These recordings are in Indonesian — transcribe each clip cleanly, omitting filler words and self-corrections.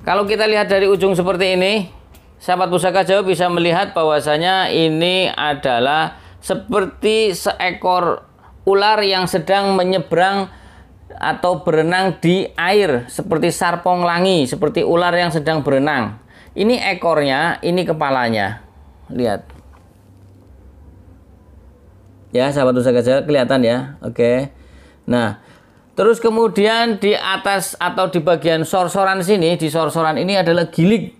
Kalau kita lihat dari ujung seperti ini, sahabat pusaka Jawa bisa melihat bahwasanya ini adalah seperti seekor ular yang sedang menyeberang atau berenang di air, seperti sarpong langi, seperti ular yang sedang berenang. Ini ekornya, ini kepalanya. Lihat. Ya, sahabat pusaka Jawa, kelihatan ya. Oke. Nah, terus kemudian di atas atau di bagian sor-soran sini, di sor-soran ini adalah gilig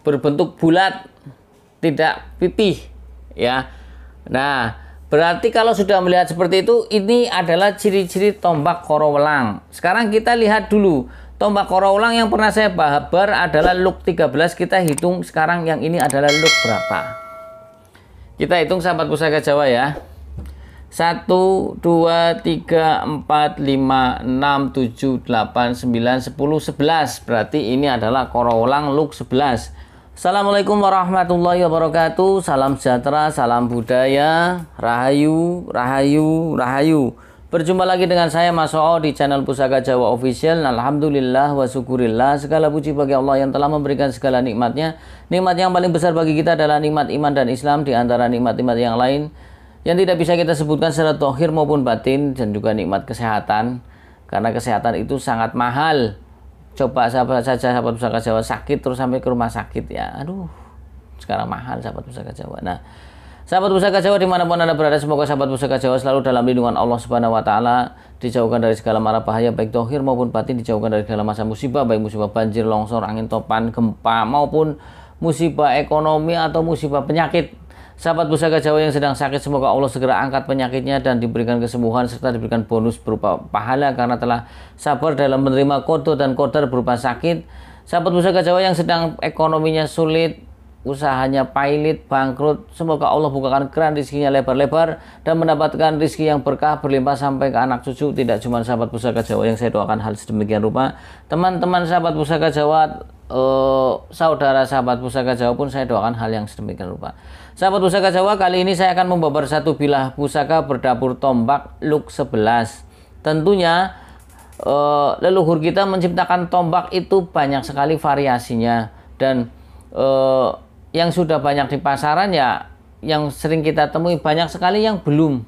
berbentuk bulat, tidak pipih, ya. Nah, berarti kalau sudah melihat seperti itu, ini adalah ciri-ciri tombak korowelang. Sekarang kita lihat dulu tombak korowelang yang pernah saya bahas adalah luk 13. Kita hitung sekarang yang ini adalah luk berapa. Kita hitung sahabat pusaka Jawa ya. 1, 2, 3, 4, 5, 6, 7, 8, 9, 10, 11. Berarti ini adalah korowelang luk 11. Assalamualaikum warahmatullahi wabarakatuh. Salam sejahtera, salam budaya, rahayu, rahayu, rahayu. Berjumpa lagi dengan saya Mas Oo di channel Pusaka Jawa Official. Alhamdulillah wa syukurillah. Segala puji bagi Allah yang telah memberikan segala nikmatnya. Nikmat yang paling besar bagi kita adalah nikmat iman dan Islam, di antara nikmat-nikmat yang lain yang tidak bisa kita sebutkan secara zahir maupun batin, dan juga nikmat kesehatan, karena kesehatan itu sangat mahal. Coba sahabat pusaka Jawa sakit terus sampai ke rumah sakit ya, aduh, sekarang mahal sahabat pusaka Jawa. Nah, sahabat pusaka Jawa dimanapun Anda berada, semoga sahabat pusaka Jawa selalu dalam lindungan Allah Subhanahu Wa Taala, dijauhkan dari segala mara bahaya baik zahir maupun batin, dijauhkan dari segala masa musibah, baik musibah banjir, longsor, angin topan, gempa, maupun musibah ekonomi atau musibah penyakit. Sahabat pusaka Jawa yang sedang sakit, semoga Allah segera angkat penyakitnya dan diberikan kesembuhan, serta diberikan bonus berupa pahala karena telah sabar dalam menerima qada dan qadar berupa sakit. Sahabat pusaka Jawa yang sedang ekonominya sulit, usahanya pailit, bangkrut, semoga Allah bukakan keran rezekinya lebar-lebar dan mendapatkan rezeki yang berkah berlimpah sampai ke anak cucu. Tidak cuma sahabat pusaka Jawa yang saya doakan hal sedemikian rupa, teman-teman sahabat pusaka Jawa, saudara sahabat pusaka Jawa pun saya doakan hal yang sedemikian rupa. Sahabat pusaka Jawa, kali ini saya akan membabar satu bilah pusaka berdapur tombak luk 11. Tentunya leluhur kita menciptakan tombak itu banyak sekali variasinya, dan yang sudah banyak di pasaran ya, yang sering kita temui banyak sekali yang belum,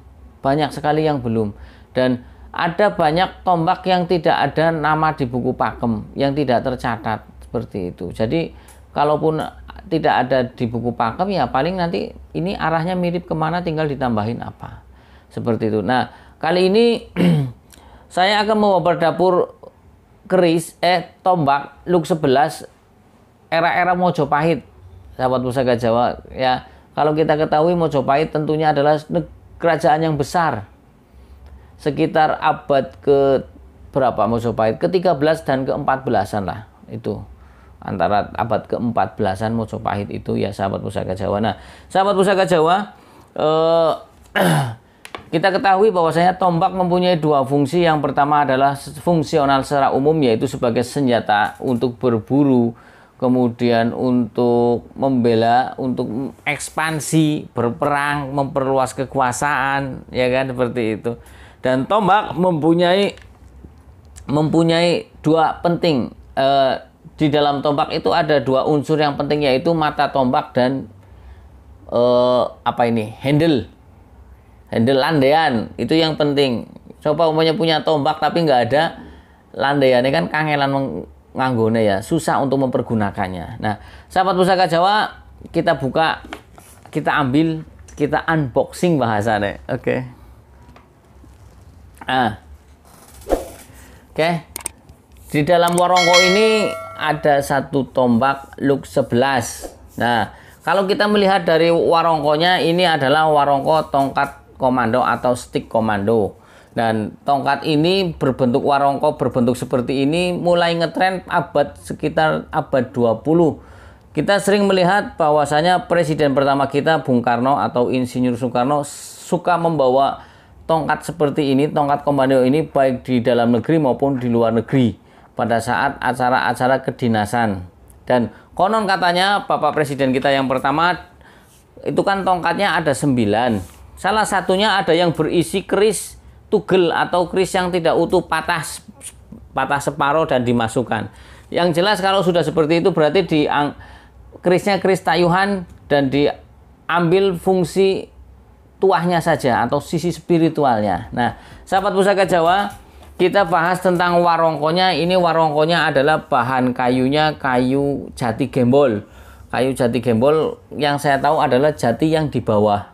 dan ada banyak tombak yang tidak ada nama di buku pakem, yang tidak tercatat seperti itu. Jadi kalaupun tidak ada di buku pakem ya paling nanti ini arahnya mirip kemana, tinggal ditambahin apa, seperti itu. Nah, kali ini saya akan membawa dapur keris tombak luk 11 era-era Mojopahit, sahabat pusaka Jawa ya. Kalau kita ketahui Mojopahit tentunya adalah kerajaan yang besar, sekitar abad ke berapa Mojopahit, ke-13 dan ke-14an lah, itu antara abad ke-14an Mojopahit itu ya sahabat pusaka Jawa. Nah, sahabat pusaka Jawa, kita ketahui bahwasanya tombak mempunyai dua fungsi. Yang pertama adalah fungsional secara umum, yaitu sebagai senjata untuk berburu, kemudian untuk membela, untuk ekspansi, berperang, memperluas kekuasaan, ya kan, seperti itu. Dan tombak mempunyai dua penting. Di dalam tombak itu ada dua unsur yang penting, yaitu mata tombak dan handle landean, itu yang penting. Coba umumnya punya tombak tapi nggak ada landeannya, kan kangelan nganggone ya, susah untuk mempergunakannya. Nah, sahabat pusaka Jawa, kita buka, kita ambil, kita unboxing bahasanya. Oke. Di dalam warongko ini ada satu tombak luk 11. Nah, kalau kita melihat dari warongkonya, ini adalah warongko tongkat komando atau stick komando. Dan tongkat ini berbentuk warongko berbentuk seperti ini mulai ngetren sekitar abad 20. Kita sering melihat bahwasanya presiden pertama kita, Bung Karno atau Insinyur Soekarno, suka membawa tongkat seperti ini, tongkat komando ini, baik di dalam negeri maupun di luar negeri pada saat acara-acara kedinasan. Dan konon katanya Bapak Presiden kita yang pertama itu kan tongkatnya ada 9. Salah satunya ada yang berisi keris tugel atau keris yang tidak utuh, patah separuh dan dimasukkan. Yang jelas kalau sudah seperti itu berarti kerisnya keris tayuhan dan diambil fungsi tuahnya saja atau sisi spiritualnya. Nah, sahabat Pusaka Jawa, kita bahas tentang warongkonya. Ini warongkonya adalah bahan kayunya kayu jati gembol. Kayu jati gembol yang saya tahu adalah jati yang di bawah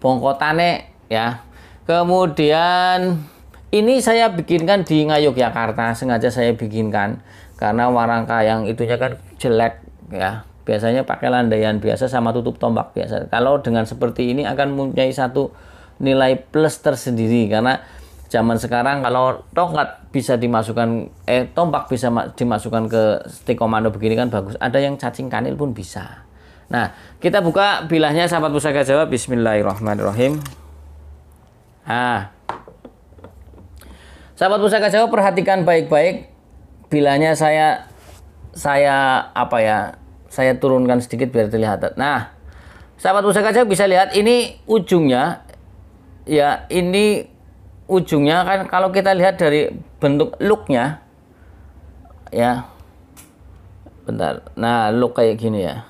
bongkotane ya. Kemudian ini saya bikinkan di Ngayogyakarta, sengaja saya bikinkan karena warangka yang itunya kan jelek ya. Biasanya pakai landaian biasa sama tutup tombak biasa. Kalau dengan seperti ini akan mempunyai satu nilai plus tersendiri karena zaman sekarang kalau tongkat bisa dimasukkan tombak bisa dimasukkan ke stik komando begini kan bagus. Ada yang cacing kanil pun bisa. Nah, kita buka bilahnya sahabat Pusaka Jawa. Bismillahirrahmanirrahim. Nah, sahabat Pusaka Jawa, perhatikan baik-baik bilahnya. Saya saya turunkan sedikit biar terlihat. Nah, sahabat Pusaka Jawa bisa lihat ini ujungnya ya, ini ujungnya kan kalau kita lihat dari bentuk looknya ya, bentar, nah look kayak gini ya,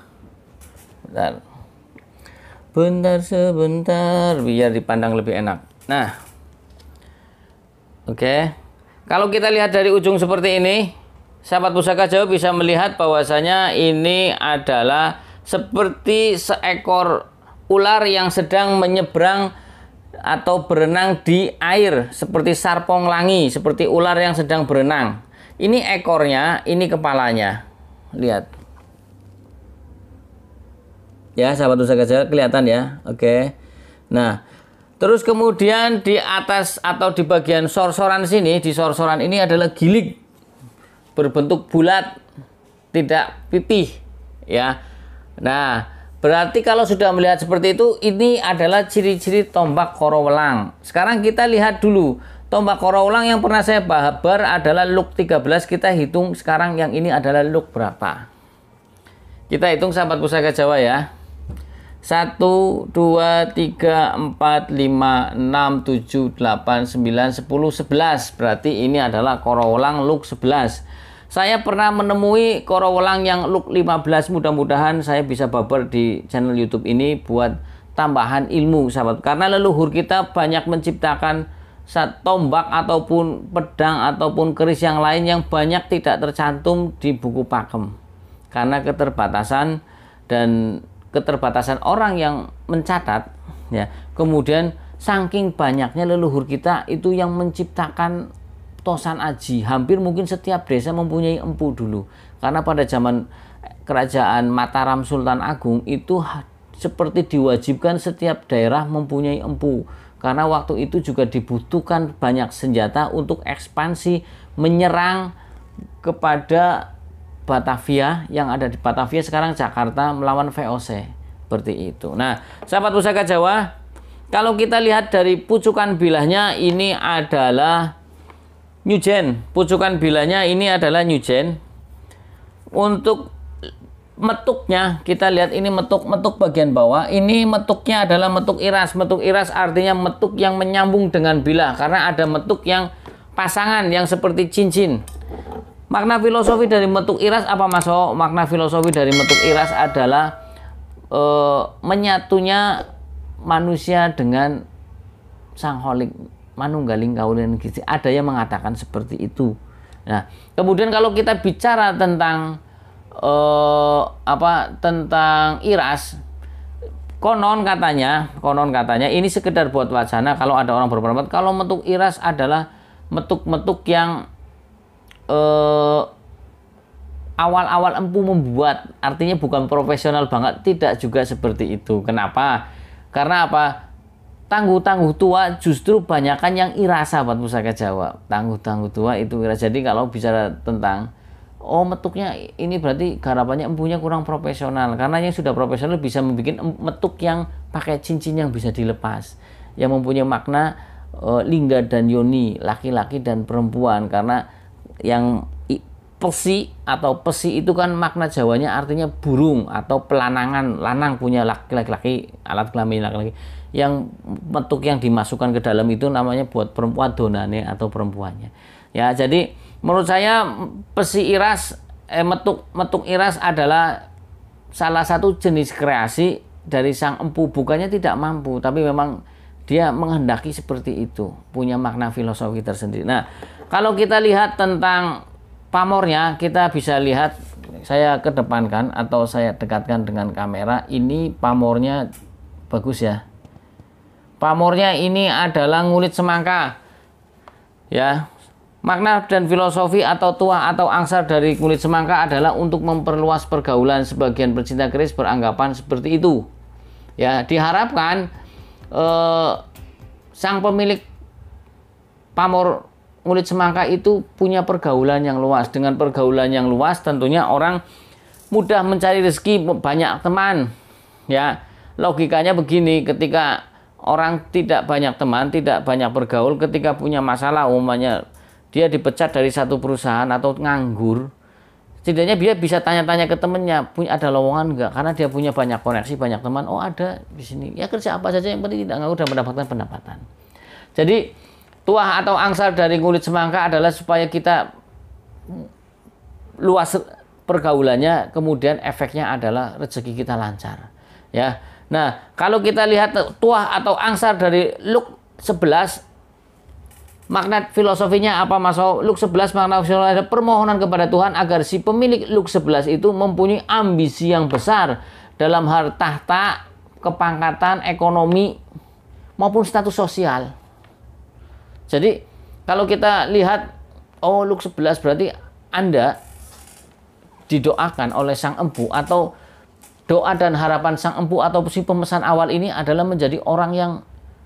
bentar sebentar biar dipandang lebih enak. Nah, oke. Kalau kita lihat dari ujung seperti ini, sahabat Pusaka Jawa bisa melihat bahwasanya ini adalah seperti seekor ular yang sedang menyeberang atau berenang di air, seperti sarpong langi, seperti ular yang sedang berenang. Ini ekornya, ini kepalanya. Lihat. Ya, sahabat Pusaka Jawa, kelihatan ya. Oke. Nah, terus kemudian di atas atau di bagian sorsoran sini, di sorsoran ini adalah gilig berbentuk bulat, tidak pipih ya. Nah, berarti kalau sudah melihat seperti itu, ini adalah ciri-ciri tombak korowelang. Sekarang kita lihat dulu tombak korowelang yang pernah saya bahas adalah look 13. Kita hitung sekarang yang ini adalah look berapa. Kita hitung sahabat Pusaka Jawa ya. 1, 2, 3, 4, 5, 6, 7, 8, 9, 10, 11. Berarti ini adalah korowelang look 11. Saya pernah menemui korowelang yang look 15. Mudah-mudahan saya bisa babar di channel YouTube ini buat tambahan ilmu sahabat. Karena leluhur kita banyak menciptakan tombak ataupun pedang ataupun keris yang lain yang banyak tidak tercantum di buku pakem. Karena keterbatasan orang yang mencatat ya. Kemudian saking banyaknya leluhur kita itu yang menciptakan tosan aji. Hampir mungkin setiap desa mempunyai empu dulu. Karena pada zaman kerajaan Mataram Sultan Agung itu seperti diwajibkan setiap daerah mempunyai empu. Karena waktu itu juga dibutuhkan banyak senjata untuk ekspansi menyerang kepada Batavia yang ada di Batavia sekarang Jakarta melawan VOC. Seperti itu. Nah, sahabat Pusaka Jawa, kalau kita lihat dari pucukan bilahnya ini adalah Nyujen. Pucukan bilahnya ini adalah Nyujen. Untuk metuknya kita lihat ini metuk bagian bawah. Ini metuknya adalah metuk iras. Metuk iras artinya metuk yang menyambung dengan bilah karena ada metuk yang pasangan yang seperti cincin. Makna filosofi dari metuk iras apa Mas? Makna filosofi dari metuk iras adalah menyatunya manusia dengan sang holik, manunggaling kawulan gizi. Ada yang mengatakan seperti itu. Nah, kemudian kalau kita bicara tentang tentang iras, konon katanya ini sekedar buat wacana. Kalau ada orang berpendapat kalau metuk iras adalah metuk-metuk yang awal-awal empu membuat, artinya bukan profesional banget, tidak juga seperti itu. Kenapa? Karena apa? Tangguh-tangguh tua justru banyakan yang iras sahabat Pusaka Jawa. Tangguh-tangguh tua itu iras. Jadi kalau bicara tentang metuknya ini berarti garapannya empunya kurang profesional. Karena yang sudah profesional bisa membuat metuk yang pakai cincin yang bisa dilepas, yang mempunyai makna lingga dan yoni, laki-laki dan perempuan. Karena yang pesi atau pesi itu kan makna Jawanya artinya burung atau pelanangan, lanang punya laki-laki, alat kelamin laki-laki. Yang metuk yang dimasukkan ke dalam itu namanya buat perempuan donane atau perempuannya. Ya, jadi menurut saya pesi iras metuk iras adalah salah satu jenis kreasi dari sang empu, bukannya tidak mampu, tapi memang dia menghendaki seperti itu, punya makna filosofi tersendiri. Nah, kalau kita lihat tentang pamornya, kita bisa lihat, saya kedepankan atau saya dekatkan dengan kamera, ini pamornya bagus ya. Pamornya ini adalah ngulit semangka. Ya. Makna dan filosofi atau tuah atau angsar dari kulit semangka adalah untuk memperluas pergaulan. Sebagian pecinta keris beranggapan seperti itu. Ya, diharapkan sang pemilik pamor kulit semangka itu punya pergaulan yang luas. Dengan pergaulan yang luas tentunya orang mudah mencari rezeki, banyak teman. Ya, logikanya begini, ketika orang tidak banyak teman, tidak banyak bergaul, ketika punya masalah, umumnya dia dipecat dari satu perusahaan atau nganggur, setidaknya dia bisa tanya-tanya ke temennya, punya ada lowongan enggak? Karena dia punya banyak koneksi, banyak teman. Oh, ada di sini. Ya, kerja apa saja yang penting tidak nganggur dan mendapatkan pendapatan. Jadi tuah atau angsar dari kulit semangka adalah supaya kita luas pergaulannya, kemudian efeknya adalah rezeki kita lancar. Ya. Nah, kalau kita lihat tuah atau angsar dari Luk 11, makna filosofinya apa Mas? Luk 11 makna filosofinya ada permohonan kepada Tuhan agar si pemilik Luk 11 itu mempunyai ambisi yang besar dalam hal tahta, kepangkatan, ekonomi maupun status sosial. Jadi kalau kita lihat, oh Luk 11 berarti Anda didoakan oleh sang empu, atau doa dan harapan sang empu atau si pemesan awal ini adalah menjadi orang yang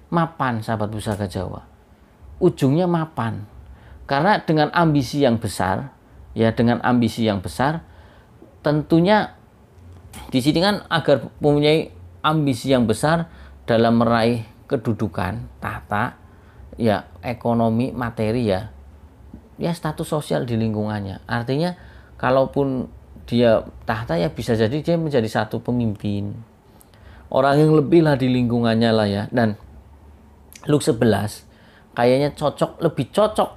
mapan, sahabat pusaka Jawa. Ujungnya mapan. Karena dengan ambisi yang besar, ya dengan ambisi yang besar, tentunya di sini kan agar mempunyai ambisi yang besar dalam meraih kedudukan, tahta, ya ekonomi, materi ya status sosial di lingkungannya. Artinya kalaupun dia tahta ya bisa jadi dia menjadi satu pemimpin. Orang yang lebih lah di lingkungannya lah ya. Dan Luk 11 kayaknya lebih cocok,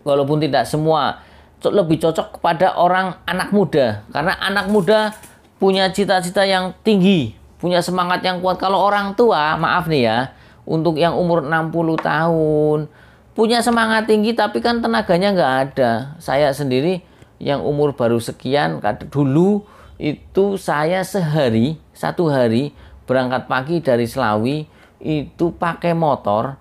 walaupun tidak semua, lebih cocok kepada orang anak muda. Karena anak muda punya cita-cita yang tinggi, punya semangat yang kuat. Kalau orang tua, maaf nih ya, untuk yang umur 60 tahun, punya semangat tinggi tapi kan tenaganya nggak ada. Saya sendiri yang umur baru sekian, dulu itu saya satu hari berangkat pagi dari Selawi, itu pakai motor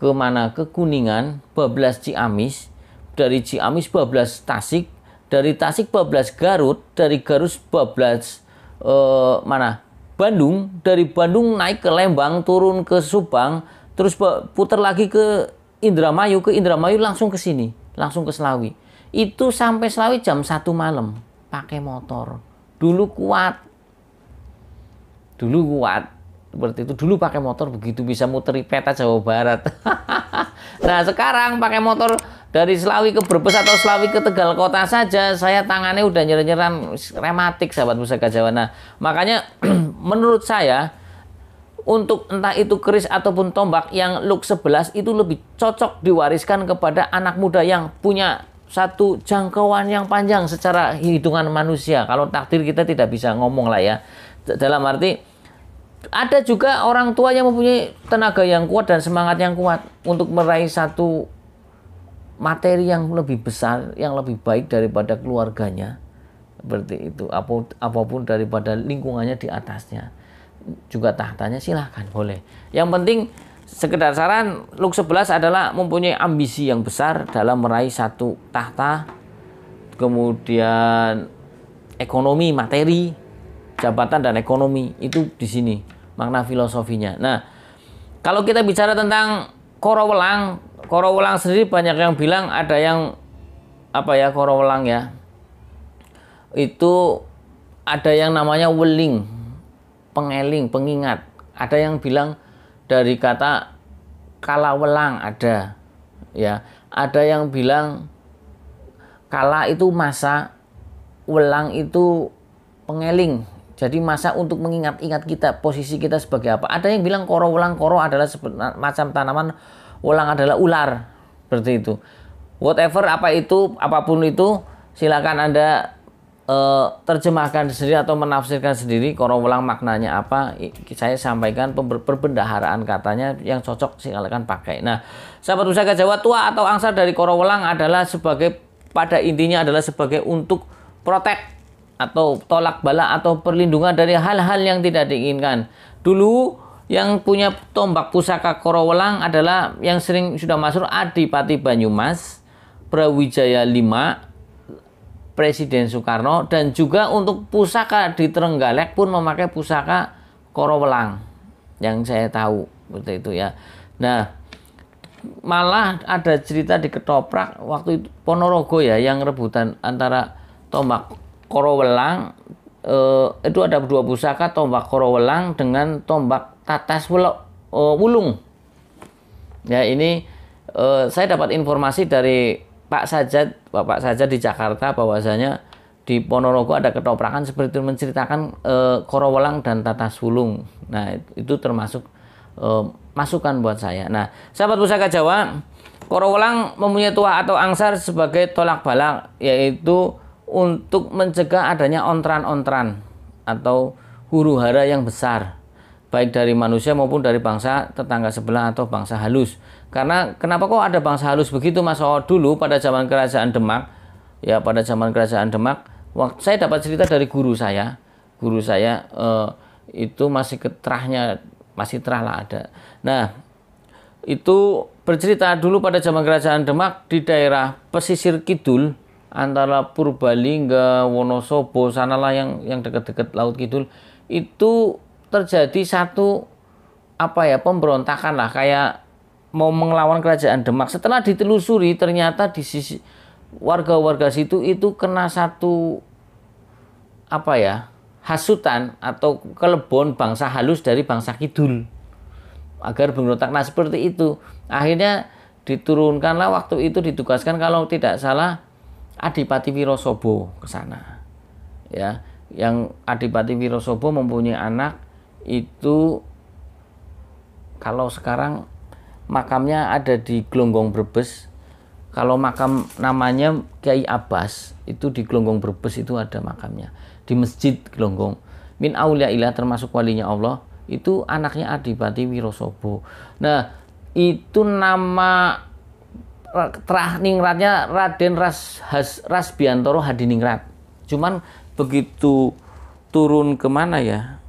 kemana? Ke Kuningan, bablas Ciamis, dari Ciamis bablas Tasik, dari Tasik bablas Garut, dari Garut bablas Bandung, dari Bandung naik ke Lembang, turun ke Subang, terus putar lagi ke Indramayu, langsung ke sini, langsung ke Selawi. Itu sampai Selawi jam 1 malam pakai motor. Dulu kuat seperti itu. Dulu pakai motor begitu bisa muteri peta Jawa Barat. Nah, sekarang pakai motor dari Selawi ke Brebes atau Selawi ke Tegal kota saja, saya tangannya udah nyer-nyeran rematik, sahabat pusaka Jawa. Nah, makanya menurut saya untuk entah itu keris ataupun tombak yang Luk 11 itu lebih cocok diwariskan kepada anak muda yang punya satu jangkauan yang panjang secara hitungan manusia. Kalau takdir kita tidak bisa ngomong lah ya. Dalam arti ada juga orang tua yang mempunyai tenaga yang kuat dan semangat yang kuat untuk meraih satu materi yang lebih besar, yang lebih baik daripada keluarganya. Seperti itu. Apapun daripada lingkungannya di atasnya. Juga tahtanya silahkan, boleh. Yang penting sekedar saran, Luk 11 adalah mempunyai ambisi yang besar dalam meraih satu tahta, kemudian ekonomi, materi, jabatan dan ekonomi, itu di sini makna filosofinya. Nah, kalau kita bicara tentang Korowelang sendiri banyak yang bilang ada yang Korowelang ya. Itu ada yang namanya weling, pengeling, pengingat. Ada yang bilang dari kata kalawelang ada, ya. Ada yang bilang kala itu masa, welang itu pengeling. Jadi masa untuk mengingat-ingat kita, posisi kita sebagai apa. Ada yang bilang korowelang, koro adalah macam tanaman, welang adalah ular, seperti itu. Whatever apapun itu, silakan Anda terjemahkan sendiri atau menafsirkan sendiri korowelang maknanya apa. Saya sampaikan perbendaharaan katanya yang cocok silakan pakai. Nah, sahabat Pusaka Jawa, tua atau angsar dari korowelang adalah sebagai, pada intinya adalah sebagai untuk protek atau tolak bala atau perlindungan dari hal-hal yang tidak diinginkan. Dulu yang punya tombak pusaka korowelang adalah yang sering sudah masuk Adipati Banyumas, Brawijaya V, Presiden Soekarno, dan juga untuk pusaka di Trenggalek pun memakai pusaka korowelang yang saya tahu seperti itu ya. Nah, malah ada cerita di Ketoprak waktu itu Ponorogo ya, yang rebutan antara tombak korowelang, itu ada dua pusaka, tombak korowelang dengan tombak tatas wulung. Ya, ini saya dapat informasi dari Pak Sajad di Jakarta bahwasanya di Ponorogo ada ketoprakan seperti itu, menceritakan korowelang dan tatas wulung. Nah, itu termasuk masukan buat saya. Nah, sahabat Pusaka Jawa, korowelang mempunyai tua atau angsar sebagai tolak bala, yaitu untuk mencegah adanya ontran-ontran atau huru-hara yang besar, baik dari manusia maupun dari bangsa tetangga sebelah atau bangsa halus. Karena kenapa kok ada bangsa halus begitu, Mas? Oh, dulu pada zaman Kerajaan Demak, ya pada zaman Kerajaan Demak, waktu saya dapat cerita dari guru saya itu masih terah lah ada. Nah, itu bercerita dulu pada zaman Kerajaan Demak di daerah pesisir kidul antara Purbalingga, Wonosobo, sanalah yang dekat-dekat Laut Kidul, itu terjadi satu pemberontakan lah, kayak mau melawan Kerajaan Demak. Setelah ditelusuri ternyata di sisi warga-warga situ itu kena satu hasutan atau kelebon bangsa halus dari bangsa kidul agar berontak. Nah, seperti itu. Akhirnya diturunkanlah, waktu itu ditugaskan kalau tidak salah Adipati Wirosobo ke sana. Ya, yang Adipati Wirosobo mempunyai anak itu, kalau sekarang makamnya ada di Glonggong Brebes. Kalau makam namanya Kiai Abbas, itu di Glonggong Brebes itu ada makamnya. Di Masjid Glonggong. Min Auliaillah, termasuk walinya Allah, itu anaknya Adipati Wirosobo. Nah, itu nama ningratnya Raden Rasbiantoro Hadiningrat. Cuman begitu turun kemana ya?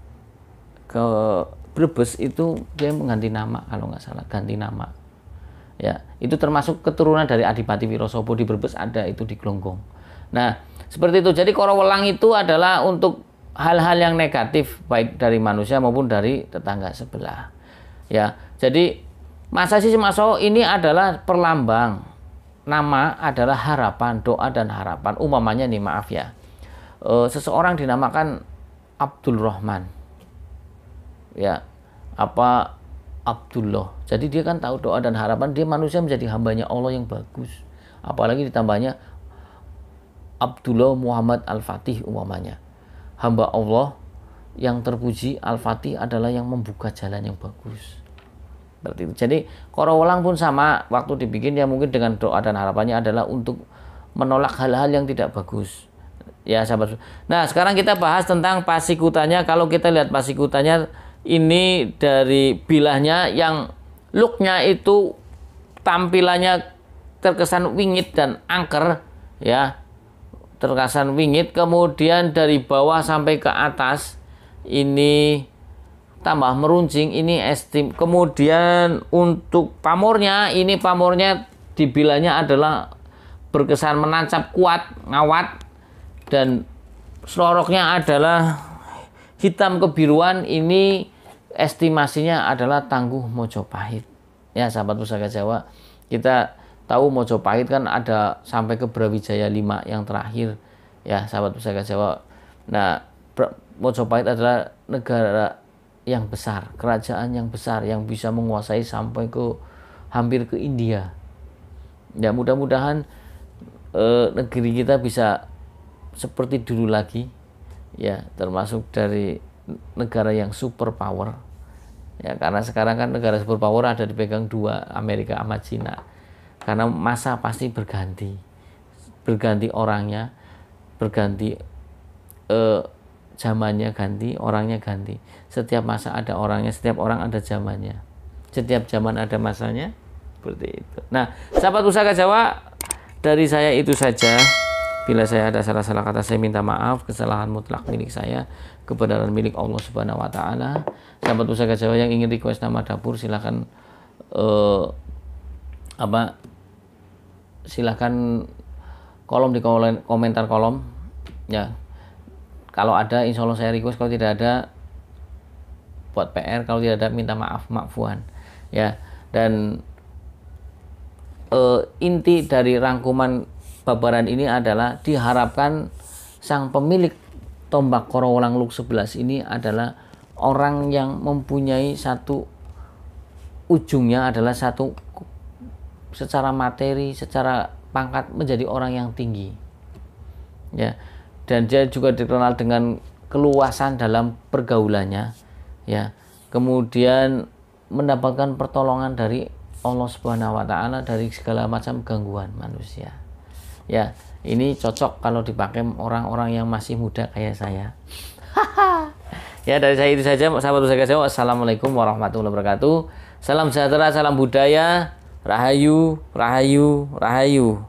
Ke Brebes itu dia mengganti nama, kalau nggak salah ganti nama. Ya, itu termasuk keturunan dari Adipati Wirosobo. Di Brebes ada, itu di Glonggong. Nah, seperti itu. Jadi korowelang itu adalah untuk hal-hal yang negatif, baik dari manusia maupun dari tetangga sebelah. Ya, jadi masa sih Maso ini adalah perlambang. Nama adalah harapan, doa dan harapan. Umpamanya nih, maaf ya, seseorang dinamakan Abdul Rahman. Ya, Abdullah. Jadi dia kan tahu doa dan harapan, dia manusia menjadi hambanya Allah yang bagus. Apalagi ditambahnya Abdullah Muhammad Al-Fatih umpamanya. Hamba Allah yang terpuji, Al-Fatih adalah yang membuka jalan yang bagus. Seperti itu. Jadi korowelang pun sama, waktu dibikin ya mungkin dengan doa dan harapannya adalah untuk menolak hal-hal yang tidak bagus. Ya, sahabat. Nah, sekarang kita bahas tentang pasikutannya. Kalau kita lihat pasikutannya, ini dari bilahnya yang looknya itu tampilannya terkesan wingit dan angker, ya, terkesan wingit. Kemudian dari bawah sampai ke atas ini tambah meruncing, ini estim. Kemudian untuk pamornya, ini pamornya di bilahnya adalah berkesan menancap kuat, ngawat, dan seloroknya adalah hitam kebiruan. Ini estimasinya adalah tangguh Mojopahit. Ya, sahabat Pusaka Jawa, kita tahu Mojopahit kan ada sampai ke Brawijaya 5 yang terakhir. Ya, sahabat Pusaka Jawa. Nah, Mojopahit adalah negara yang besar, kerajaan yang besar yang bisa menguasai sampai ke hampir ke India. Ya, mudah-mudahan negeri kita bisa seperti dulu lagi, ya, termasuk dari negara yang super power. Ya, karena sekarang kan negara super power ada dipegang dua, Amerika sama Cina. Karena masa pasti berganti orangnya, berganti zamannya ganti, orangnya ganti. Setiap masa ada orangnya, setiap orang ada zamannya. Setiap zaman ada masanya, seperti itu. Nah, sahabat Pusaka Jawa, dari saya itu saja. Bila saya ada salah-salah kata, saya minta maaf. Kesalahan mutlak milik saya, kebenaran milik Allah Subhanahu wa taala. Sahabat Pusaka Jawa yang ingin request nama dapur, silakan silakan kolom di komentar kolom ya. Kalau ada insya Allah saya request, kalau tidak ada buat PR, kalau tidak ada minta maaf, maafan ya. Dan inti dari rangkuman babaran ini adalah diharapkan sang pemilik tombak Korowalang Luk 11 ini adalah orang yang mempunyai satu ujungnya adalah satu secara materi, secara pangkat menjadi orang yang tinggi ya. Dan dia juga dikenal dengan keluasan dalam pergaulannya ya. Kemudian mendapatkan pertolongan dari Allah Subhanahu wa taala dari segala macam gangguan manusia. Ya, ini cocok kalau dipakai orang-orang yang masih muda kayak saya. Ya, dari saya itu saja, sahabat Pusaka Jawa. Assalamualaikum warahmatullahi wabarakatuh. Salam sejahtera, salam budaya, rahayu, rahayu, rahayu.